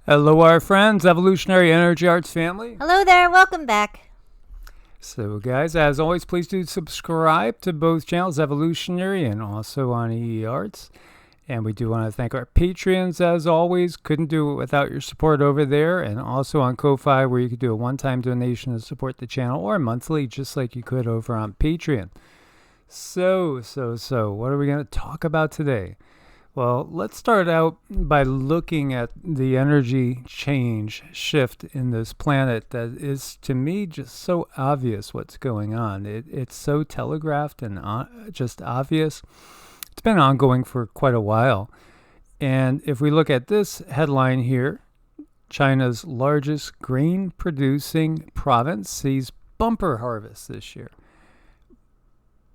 Hello, our friends, Evolutionary Energy Arts family. Hello there, welcome back. So, guys, as always, please do subscribe to both channels, Evolutionary and also on EEARTS. And we do want to thank our Patreons, as always. Couldn't do it without your support over there. And also on Ko-Fi, where you could do a one-time donation to support the channel, or monthly, just like you could over on Patreon. So, what are we going to talk about today? Well, let's start out by looking at the energy shift in this planet that is, to me, just so obvious what's going on. It's so telegraphed and just obvious. It's been ongoing for quite a while. And if we look at this headline here, China's largest grain-producing province sees bumper harvest this year.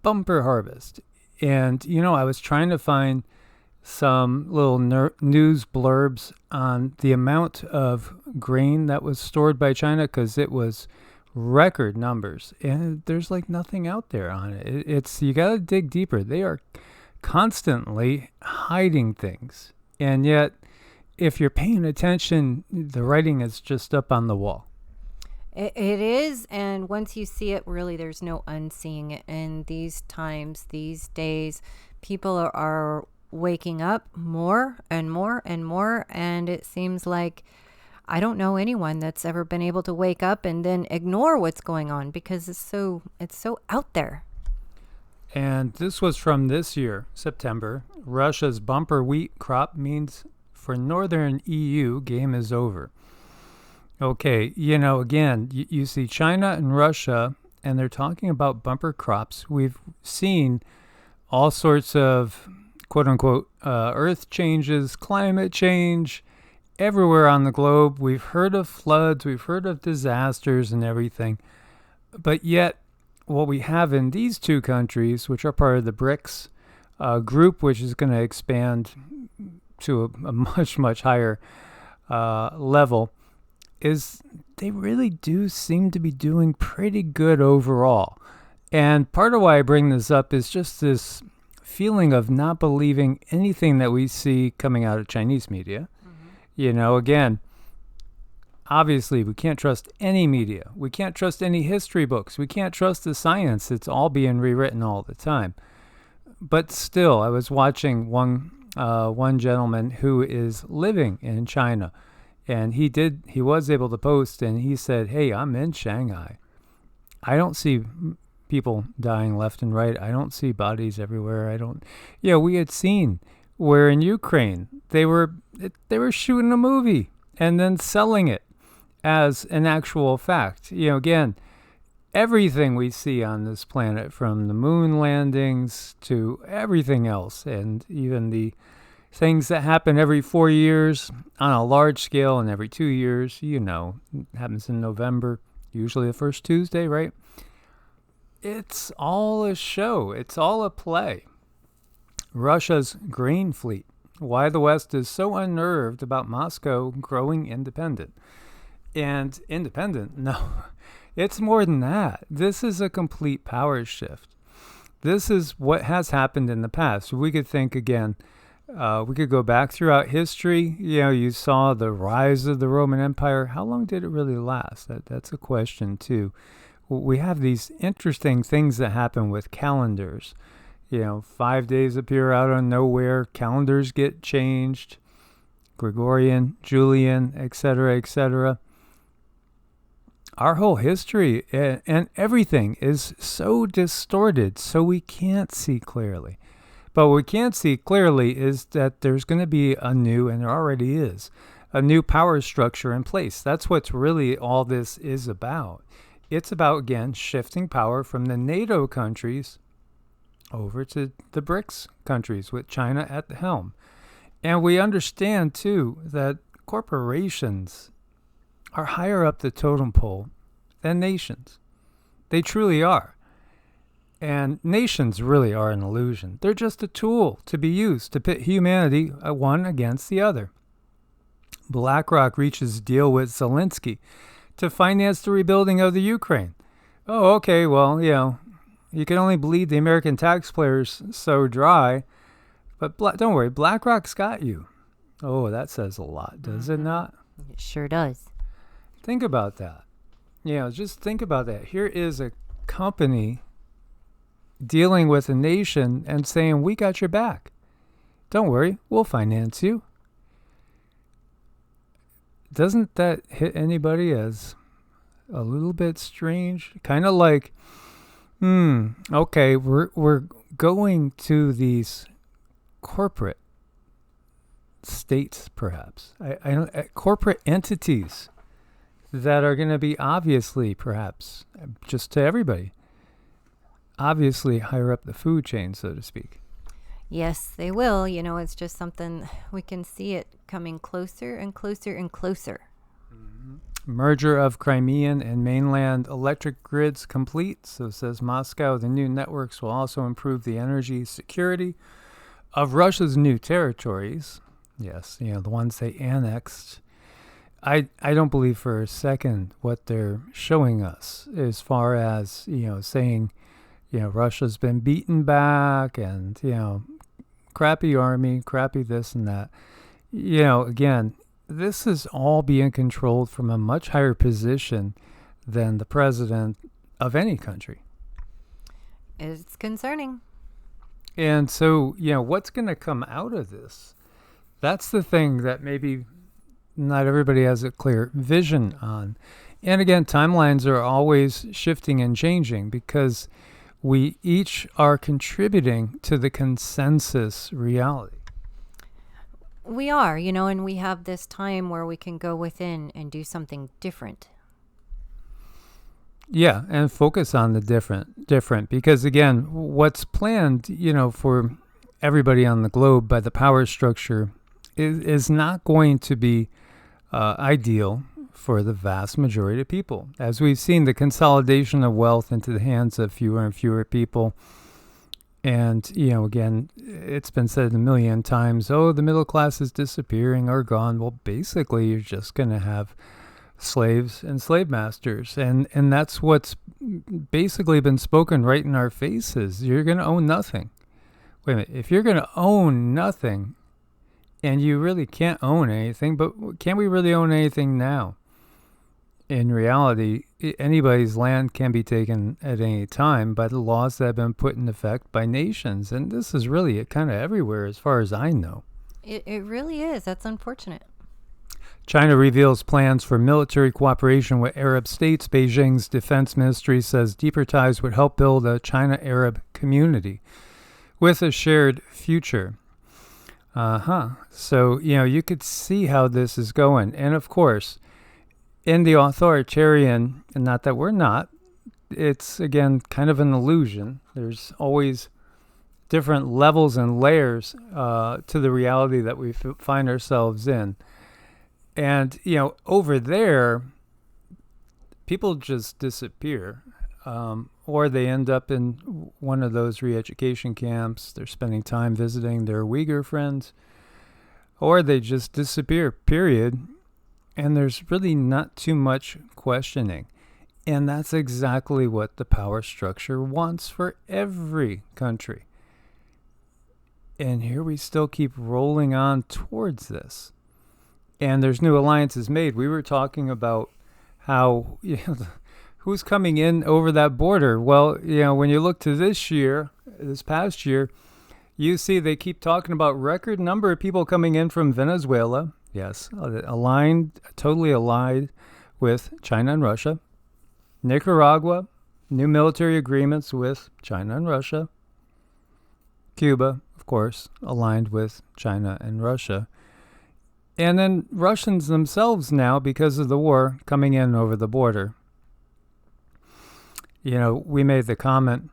Bumper harvest. And, I was trying to find some little news blurbs on the amount of grain that was stored by China, because it was record numbers, and there's like nothing out there on it. It's you got to dig deeper. They are constantly hiding things, and yet if you're paying attention, the writing is just up on the wall. It is, and once you see it, really there's no unseeing it. In these times, these days, people are waking up more and more and more, and it seems like I don't know anyone that's ever been able to wake up and then ignore what's going on, because it's so out there. And this was from this year, September. Russia's bumper wheat crop means for northern EU, game is over. Okay, again, you see China and Russia, and they're talking about bumper crops. We've seen all sorts of quote-unquote earth changes, climate change, everywhere on the globe. We've heard of floods, we've heard of disasters and everything. But yet, what we have in these two countries, which are part of the BRICS group, which is going to expand to a much, much higher level, is they really do seem to be doing pretty good overall. And part of why I bring this up is just this feeling of not believing anything that we see coming out of Chinese media. Again, obviously we can't trust any media. We can't trust any history books. We can't trust the science. It's all being rewritten all the time. But still, I was watching one gentleman who is living in China, and he was able to post, and he said, "Hey, I'm in Shanghai. I don't see people dying left and right. I don't see bodies everywhere. We had seen where in Ukraine they were shooting a movie and then selling it as an actual fact. Again, everything we see on this planet, from the moon landings to everything else, and even the things that happen every 4 years on a large scale and every 2 years, happens in November, usually the first Tuesday, right? It's all a show. It's all a play. Russia's grain fleet. Why the West is so unnerved about Moscow growing independent. And independent? No, it's more than that. This is a complete power shift. This is what has happened in the past. We could think again. We could go back throughout history. You saw the rise of the Roman Empire. How long did it really last? That's a question too. We have these interesting things that happen with calendars. 5 days appear out of nowhere. Calendars get changed. Gregorian, Julian, etc., etc. Our whole history and everything is so distorted, so we can't see clearly. But what we can't see clearly is that there's going to be and there already is, a new power structure in place. That's what's really all this is about. It's about, again, shifting power from the NATO countries over to the BRICS countries with China at the helm. And we understand, too, that corporations are higher up the totem pole than nations. They truly are. And nations really are an illusion. They're just a tool to be used to pit humanity one against the other. BlackRock reaches a deal with Zelensky to finance the rebuilding of the Ukraine. Oh, okay, well, you can only bleed the American taxpayers so dry, but don't worry, BlackRock's got you. Oh, that says a lot, does it not? It sure does. Think about that. Just think about that. Here is a company dealing with a nation and saying, we got your back. Don't worry, we'll finance you. Doesn't that hit anybody as a little bit strange? Kind of like, okay, we're going to these corporate states, perhaps. I don't corporate entities that are going to be obviously, perhaps, just to everybody, obviously higher up the food chain, so to speak. Yes, they will. It's just something we can see it coming closer and closer and closer. Merger of Crimean and mainland electric grids complete, so says Moscow. The new networks will also improve the energy security of Russia's new territories. Yes, the ones they annexed. I don't believe for a second what they're showing us as far as, saying, Russia's been beaten back and, crappy army, crappy this and that. Again, this is all being controlled from a much higher position than the president of any country. It's concerning. And so, what's going to come out of this? That's the thing that maybe not everybody has a clear vision on. And again, timelines are always shifting and changing because we each are contributing to the consensus reality. We are, and we have this time where we can go within and do something different. Yeah, and focus on the different, because again, what's planned, for everybody on the globe by the power structure is not going to be ideal for the vast majority of people. As we've seen, the consolidation of wealth into the hands of fewer and fewer people. And, again, it's been said a million times, the middle class is disappearing or gone. Well, basically, you're just going to have slaves and slave masters. And that's what's basically been spoken right in our faces. You're going to own nothing. Wait a minute. If you're going to own nothing, and you really can't own anything, but can we really own anything now? In reality, anybody's land can be taken at any time by the laws that have been put in effect by nations. And this is really kind of everywhere as far as I know. It really is. That's unfortunate. China reveals plans for military cooperation with Arab states. Beijing's defense ministry says deeper ties would help build a China-Arab community with a shared future. So, you could see how this is going. And of course, in the authoritarian, and not that we're not, it's, again, kind of an illusion. There's always different levels and layers to the reality that we find ourselves in. And, over there, people just disappear. Or they end up in one of those re-education camps. They're spending time visiting their Uyghur friends. Or they just disappear, period. And there's really not too much questioning. And that's exactly what the power structure wants for every country. And here we still keep rolling on towards this. And there's new alliances made. We were talking about how, who's coming in over that border. Well, when you look to this past year, you see they keep talking about record number of people coming in from Venezuela. Yes, totally aligned with China and Russia. Nicaragua, new military agreements with China and Russia. Cuba, of course, aligned with China and Russia. And then Russians themselves now, because of the war, coming in over the border. We made the comment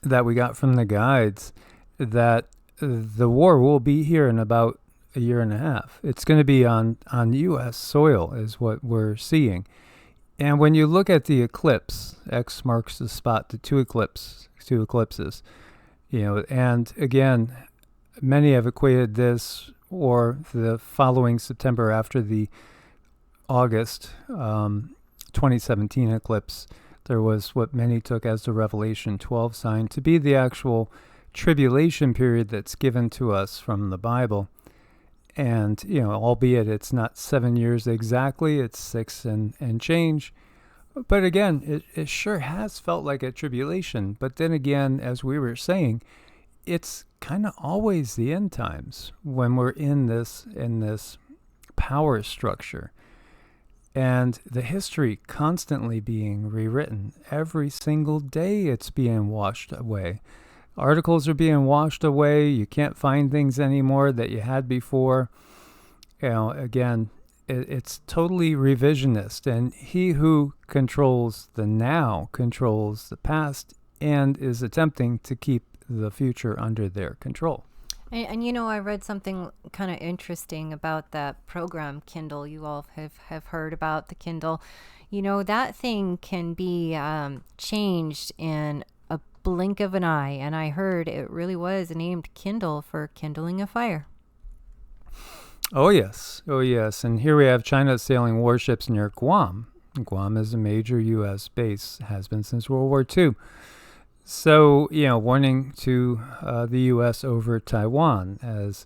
that we got from the guides that the war will be here in about a year and a half. It's going to be on U.S. soil is what we're seeing. And when you look at the eclipse, X marks the spot to two eclipses, and again, many have equated this or the following September after the August 2017 eclipse. There was what many took as the Revelation 12 sign to be the actual tribulation period that's given to us from the Bible. And, albeit it's not 7 years exactly, it's 6 and change. But again, it sure has felt like a tribulation. But then again, as we were saying, it's kind of always the end times when we're in this power structure. And the history constantly being rewritten. Every single day it's being washed away. Articles are being washed away. You can't find things anymore that you had before. Again, it's totally revisionist. And he who controls the now controls the past and is attempting to keep the future under their control. And I read something kind of interesting about that program Kindle. You all have heard about the Kindle. That thing can be changed in a blink of an eye. And I heard it really was named Kindle for kindling a fire. Oh, yes. And here we have China sailing warships near Guam. Guam is a major U.S. base, has been since World War II. So, warning to the U.S. over Taiwan, as,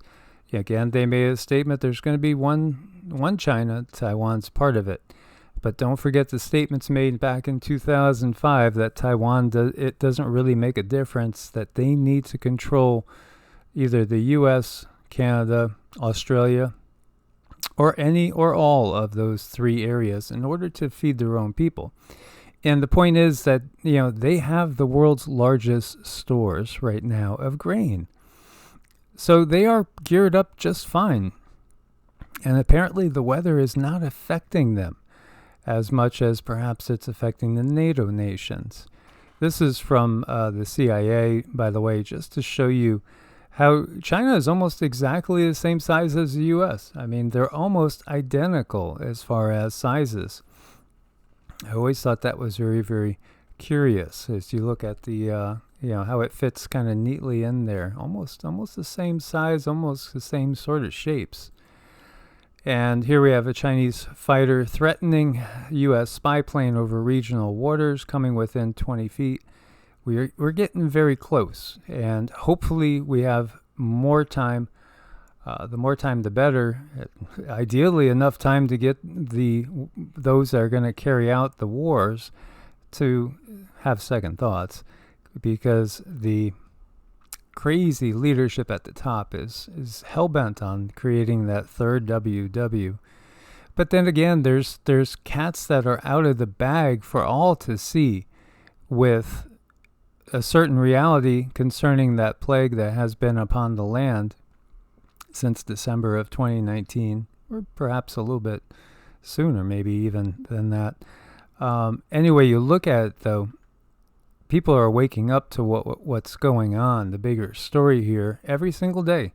again, they made a statement there's going to be one China, Taiwan's part of it. But don't forget the statements made back in 2005 that Taiwan, it doesn't really make a difference, that they need to control either the U.S., Canada, Australia, or any or all of those 3 areas in order to feed their own people. And the point is that, they have the world's largest stores right now of grain. So they are geared up just fine. And apparently the weather is not affecting them as much as perhaps it's affecting the NATO nations. This is from the CIA, by the way, just to show you how China is almost exactly the same size as the U.S. I mean, they're almost identical as far as sizes. I always thought that was very, very curious as you look at the, how it fits kind of neatly in there. Almost the same size, almost the same sort of shapes. And here we have a Chinese fighter threatening U.S. spy plane over regional waters, coming within 20 feet. We're getting very close, and hopefully we have more time. The more time, the better. Ideally, enough time to get those that are going to carry out the wars to have second thoughts, because the crazy leadership at the top is hell-bent on creating that third WW. But then again, there's cats that are out of the bag for all to see, with a certain reality concerning that plague that has been upon the land since December of 2019, or perhaps a little bit sooner, maybe even than that. Anyway, you look at it, though, people are waking up to what's going on, the bigger story here, every single day.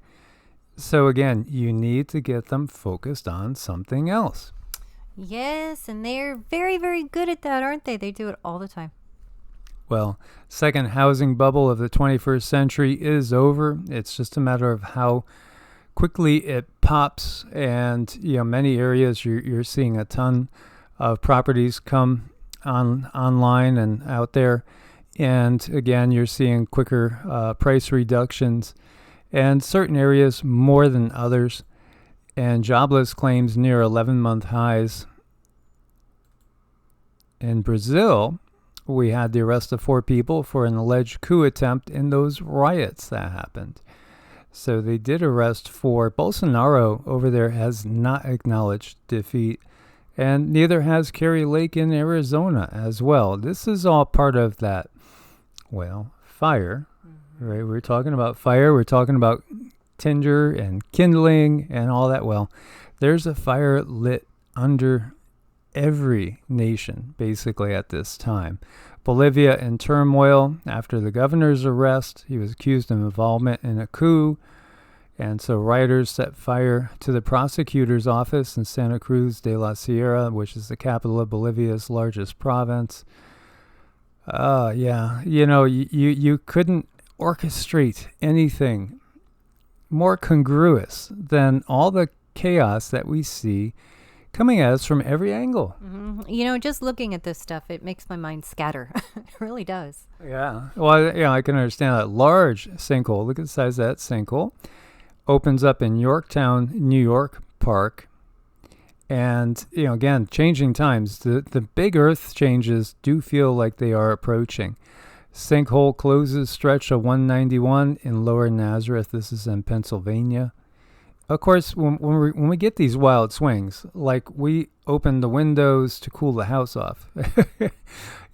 So again, you need to get them focused on something else. Yes, and they're very, very good at that, aren't they? They do it all the time. Well, second housing bubble of the 21st century is over. It's just a matter of how quickly it pops, and many areas you're seeing a ton of properties come online and out there, and again you're seeing quicker price reductions, and certain areas more than others, and jobless claims near 11-month highs. In Brazil, we had the arrest of 4 people for an alleged coup attempt in those riots that happened. So they did arrest 4. Bolsonaro over there has not acknowledged defeat, and neither has Kerry Lake in Arizona as well. This is all part of that, fire, right? We're talking about fire. We're talking about tinder and kindling and all that. Well, there's a fire lit under every nation, basically, at this time. Bolivia in turmoil after the governor's arrest. He was accused of involvement in a coup. And so rioters set fire to the prosecutor's office in Santa Cruz de la Sierra, which is the capital of Bolivia's largest province. You couldn't orchestrate anything more congruous than all the chaos that we see coming at us from every angle. Mm-hmm. Just looking at this stuff, it makes my mind scatter. It really does. Yeah. Well, I can understand that large sinkhole. Look at the size of that sinkhole. opens up in Yorktown, New York Park. And, again, changing times. The big earth changes do feel like they are approaching. Sinkhole closes stretch of 191 in Lower Nazareth. This is in Pennsylvania. Of course, when we get these wild swings, like we open the windows to cool the house off.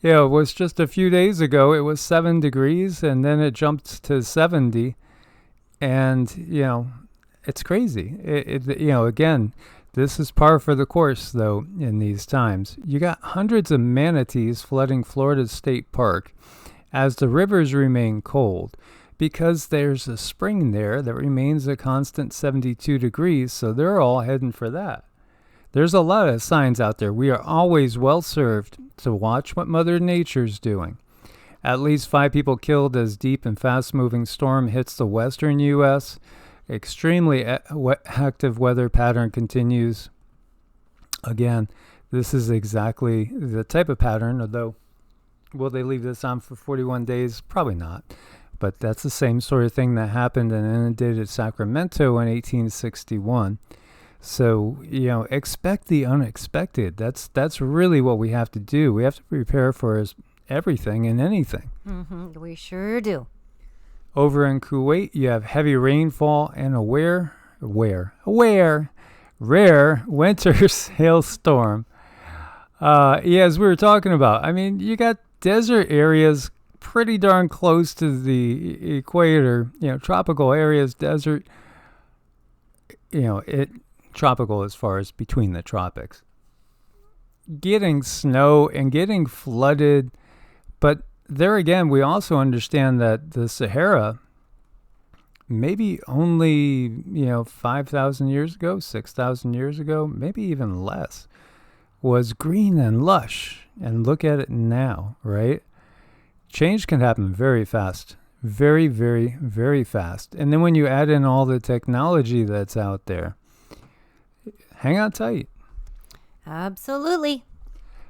It was just a few days ago, it was 7 degrees, and then it jumped to 70. And, it's crazy. Again, this is par for the course, though, in these times. You got hundreds of manatees flooding Florida State Park as the rivers remain cold, because there's a spring there that remains a constant 72 degrees, so they're all heading for that. There's a lot of signs out there. We are always well served to watch what Mother Nature's doing. At least 5 people killed as deep and fast-moving storm hits the western U.S., extremely active weather pattern continues. Again, this is exactly the type of pattern, although will they leave this on for 41 days? Probably not. But that's the same sort of thing that happened and inundated Sacramento in 1861. So, expect the unexpected. That's really what we have to do. We have to prepare for everything and anything. Mm-hmm. We sure do. Over in Kuwait, you have heavy rainfall and a rare winter hailstorm. As we were talking about, you got desert areas pretty darn close to the equator, tropical areas, desert, tropical as far as between the tropics. Getting snow and getting flooded, but there again, we also understand that the Sahara, maybe only, 5,000 years ago, 6,000 years ago, maybe even less, was green and lush. And look at it now, right? Change can happen very fast. Very, very, very fast. And then when you add in all the technology that's out there, hang on tight. Absolutely.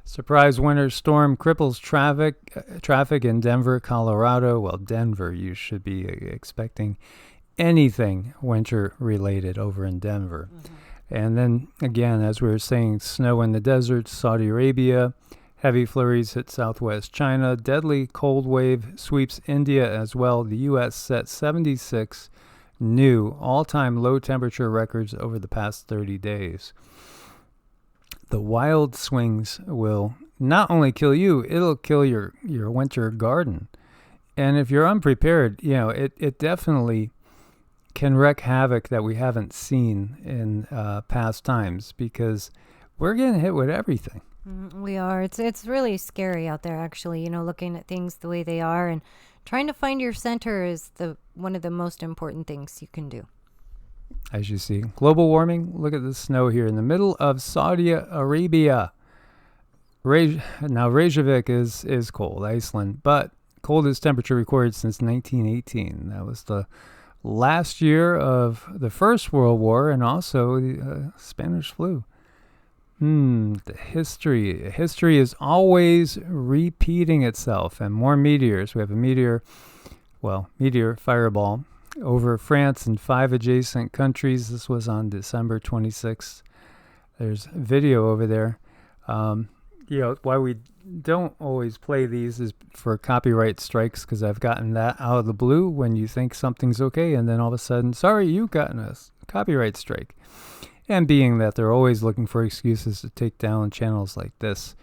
Surprise winter storm cripples traffic in Denver, Colorado. Well, Denver, you should be expecting anything winter related over in Denver. Mm-hmm. And then again, as we were saying, snow in the desert, Saudi Arabia, heavy flurries hit southwest China, deadly cold wave sweeps India as well. The U.S. set 76 new all-time low temperature records over the past 30 days. The wild swings will not only kill you, it'll kill your winter garden. And if you're unprepared, it definitely can wreak havoc that we haven't seen in past times, because we're getting hit with everything. We are. It's really scary out there, actually, looking at things the way they are, and trying to find your center is one of the most important things you can do. As you see, global warming, look at the snow here in the middle of Saudi Arabia. Now, Reykjavik is cold, Iceland, but coldest temperature recorded since 1918. That was the last year of the First World War and also the Spanish flu. The history is always repeating itself, and more meteors. We have a meteor fireball over France and 5 adjacent countries. This was on December 26th. There's video over there. Why we don't always play these is for copyright strikes, because I've gotten that out of the blue when you think something's okay, and then all of a sudden, sorry, you've gotten a copyright strike. And being that they're always looking for excuses to take down channels like this,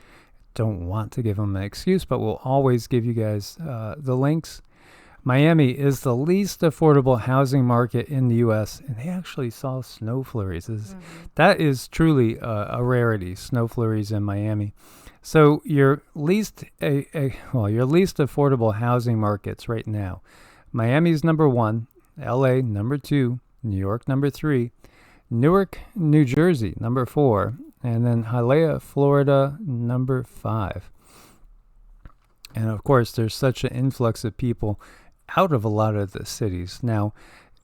don't want to give them an excuse, but we'll always give you guys the links. Miami is the least affordable housing market in the U.S., and they actually saw snow flurries. That is truly a rarity, snow flurries in Miami. So your least affordable housing markets right now: Miami's number 1, L.A. number 2, New York number 3, Newark, New Jersey number 4, and then Hialeah, Florida number 5. And of course, there's such an influx of people out of a lot of the cities. Now,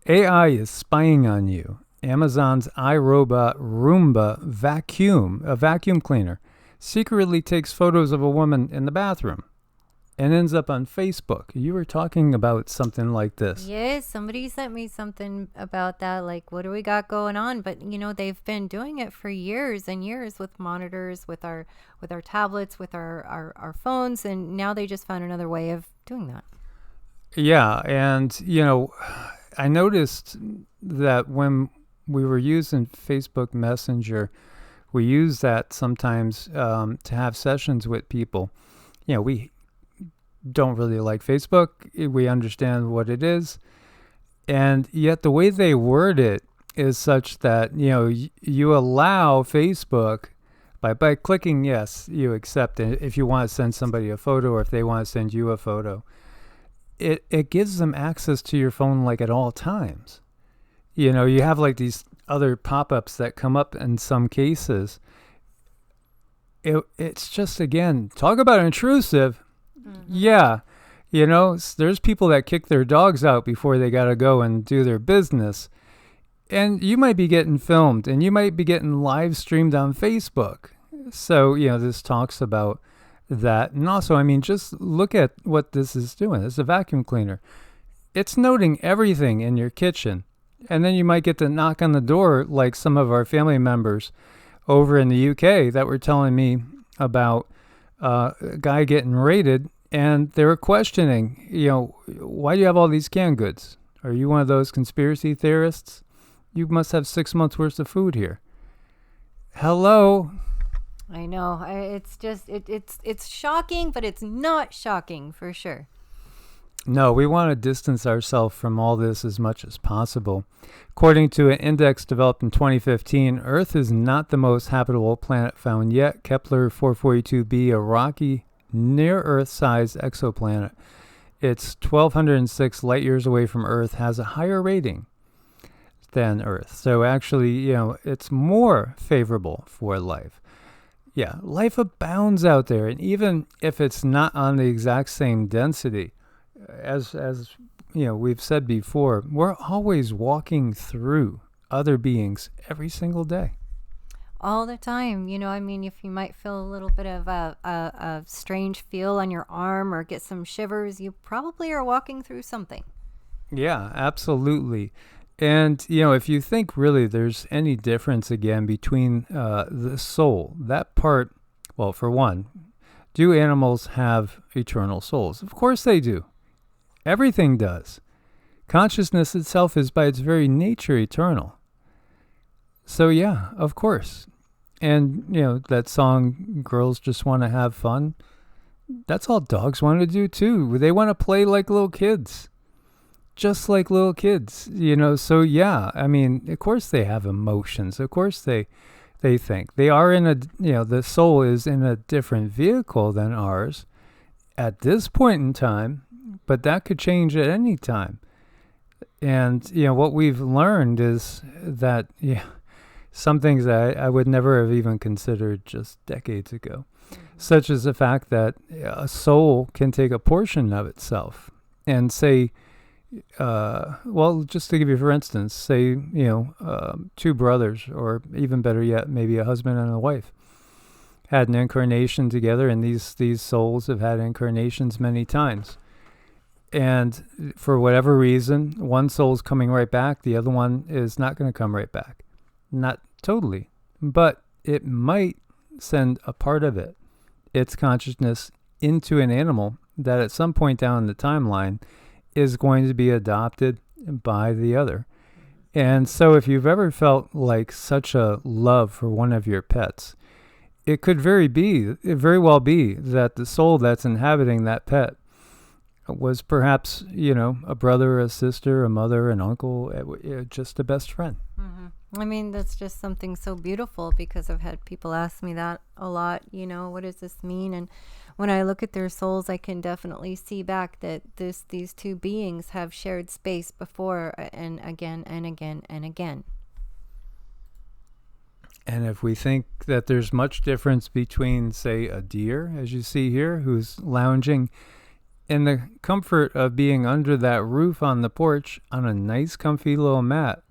AI is spying on you. Amazon's iRobot Roomba vacuum cleaner, secretly takes photos of a woman in the bathroom. and ends up on Facebook. You were talking about something like this. Yes, somebody sent me something about that. Like, what do we got going on? But they've been doing it for years and years with monitors, with our tablets, with our phones, and now they just found another way of doing that. Yeah, and I noticed that when we were using Facebook Messenger, we use that sometimes to have sessions with people. We don't really like Facebook. We understand what it is. And yet the way they word it is such that, you allow Facebook by clicking yes, you accept it. If you want to send somebody a photo or if they want to send you a photo, it gives them access to your phone like at all times. You have like these other pop-ups that come up in some cases. It's just, again, talk about intrusive. Mm-hmm. Yeah. There's people that kick their dogs out before they got to go and do their business. And you might be getting filmed and you might be getting live streamed on Facebook. So, this talks about that. And also, just look at what this is doing. It's a vacuum cleaner. It's noting everything in your kitchen. And then you might get to knock on the door like some of our family members over in the UK that were telling me about a guy getting raided, and they were questioning, why do you have all these canned goods? Are you one of those conspiracy theorists? You must have 6 months worth of food here. Hello? I know. It's just, it's shocking, but it's not shocking for sure. No, we want to distance ourselves from all this as much as possible. According to an index developed in 2015, Earth is not the most habitable planet found yet. Kepler 442b, a rocky, near-Earth-sized exoplanet. It's 1,206 light years away from Earth, has a higher rating than Earth. So actually, it's more favorable for life. Yeah, life abounds out there, and even if it's not on the exact same density, as we've said before, we're always walking through other beings every single day. All the time. If you might feel a little bit of a strange feel on your arm or get some shivers, you probably are walking through something. Yeah, absolutely. And, if you think really there's any difference, again, between the soul, that part, well, for one, do animals have eternal souls? Of course they do. Everything does. Consciousness itself is by its very nature eternal. So yeah, of course. And, that song, Girls Just Want to Have Fun, that's all dogs want to do too. They want to play like little kids. Just like little kids, So yeah, of course they have emotions. Of course they think. They are in the soul is in a different vehicle than ours at this point in time. But that could change at any time. And, what we've learned is that, some things that I would never have even considered just decades ago, such as the fact that a soul can take a portion of itself and say, just to give you, for instance, say, two brothers, or even better yet, maybe a husband and a wife, had an incarnation together, and these souls have had incarnations many times. And for whatever reason, one soul's coming right back, the other one is not going to come right back. Not totally, but it might send a part of its consciousness, into an animal that at some point down in the timeline is going to be adopted by the other. And so if you've ever felt like such a love for one of your pets, it could very well be that the soul that's inhabiting that pet was perhaps, a brother, a sister, a mother, an uncle, just a best friend. Mm-hmm. That's just something so beautiful, because I've had people ask me that a lot, what does this mean? And when I look at their souls, I can definitely see back that these two beings have shared space before, and again and again and again. And if we think that there's much difference between, say, a deer, as you see here, who's lounging in the comfort of being under that roof on the porch on a nice, comfy little mat,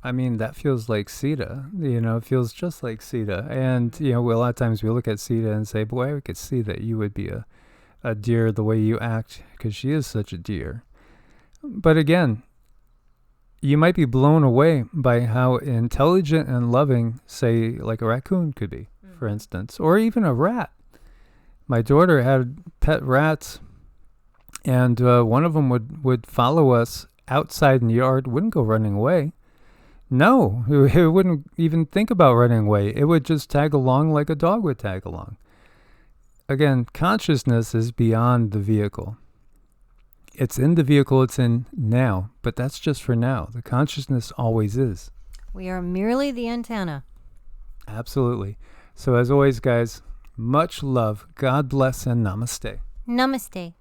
that feels like Sita. It feels just like Sita. And, a lot of times we look at Sita and say, boy, we could see that you would be a a deer the way you act, because she is such a deer. But again, you might be blown away by how intelligent and loving, say, like a raccoon could be, for instance, or even a rat. My daughter had pet rats, and one of them would follow us outside in the yard, wouldn't go running away. No, it wouldn't even think about running away. It would just tag along like a dog would tag along. Again, consciousness is beyond the vehicle. It's in the vehicle it's in now, but that's just for now. The consciousness always is. We are merely the antenna. Absolutely. So as always, guys, much love, God bless, and namaste. Namaste.